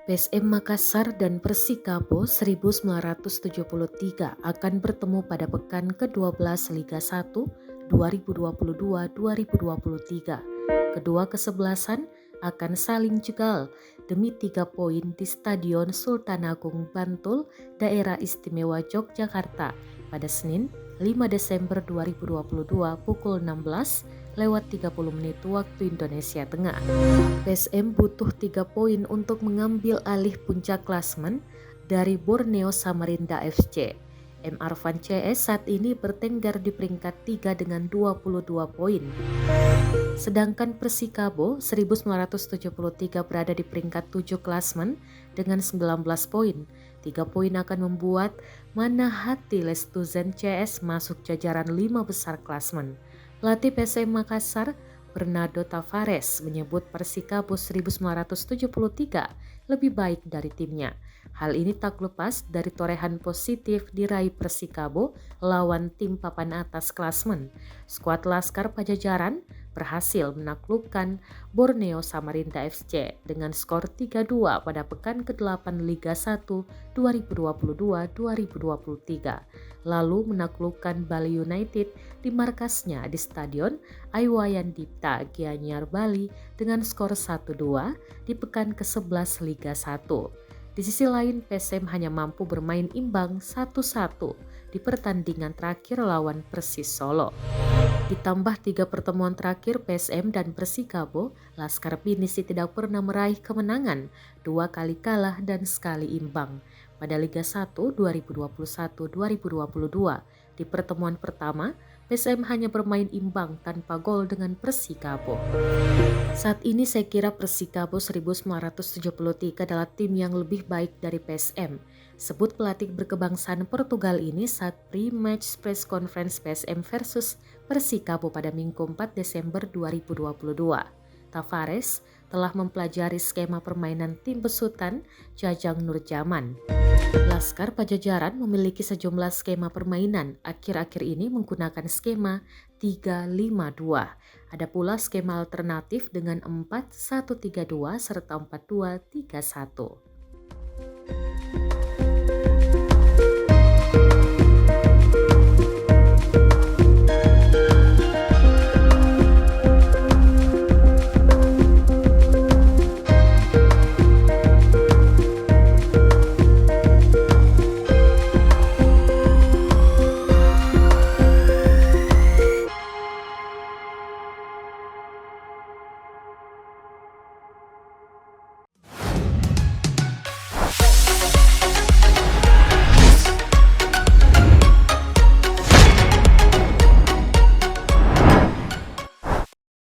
PSM Makassar dan Persikabo 1973 akan bertemu pada pekan ke-12 Liga 1 2022-2023. Kedua kesebelasan akan saling jegal demi 3 poin di Stadion Sultan Agung Bantul, Daerah Istimewa Yogyakarta pada Senin 5 Desember 2022 pukul 16:30 waktu Indonesia Tengah. PSM butuh 3 poin untuk mengambil alih puncak klasemen dari Borneo Samarinda FC. M. Arfan CS saat ini bertengger di peringkat 3 dengan 22 poin. Sedangkan Persikabo 1973 berada di peringkat 7 klasemen dengan 19 poin. 3 poin akan membuat Manahati Lestuzen CS masuk jajaran 5 besar klasemen. Pelatih PSM Makassar Bernardo Tavares menyebut Persikabo 1973 lebih baik dari timnya. Hal ini tak lepas dari torehan positif diraih Persikabo lawan tim papan atas klasemen. Skuad Laskar Pajajaran berhasil menaklukkan Borneo Samarinda FC dengan skor 3-2 pada pekan ke-8 Liga 1 2022-2023. Lalu menaklukkan Bali United di markasnya di Stadion Iwayan Dipta, Gianyar, Bali dengan skor 1-2 di pekan ke-11 Liga 1. Di sisi lain, PSM hanya mampu bermain imbang 1-1 di pertandingan terakhir lawan Persis Solo. Ditambah 3 pertemuan terakhir PSM dan Persikabo, Laskar Pinisi tidak pernah meraih kemenangan, 2 kali kalah dan sekali imbang. Pada Liga 1 2021-2022, di pertemuan pertama, PSM hanya bermain imbang tanpa gol dengan Persikabo. Saat ini saya kira Persikabo 1973 adalah tim yang lebih baik dari PSM. Sebut pelatih berkebangsaan Portugal ini saat pre-match press conference PSM versus Persikabo pada Minggu 4 Desember 2022. Tavares telah mempelajari skema permainan tim besutan Jajang Nurjaman. Laskar Pajajaran memiliki sejumlah skema permainan, akhir-akhir ini menggunakan skema 3-5-2. Ada pula skema alternatif dengan 4-1-3-2 serta 4-2-3-1.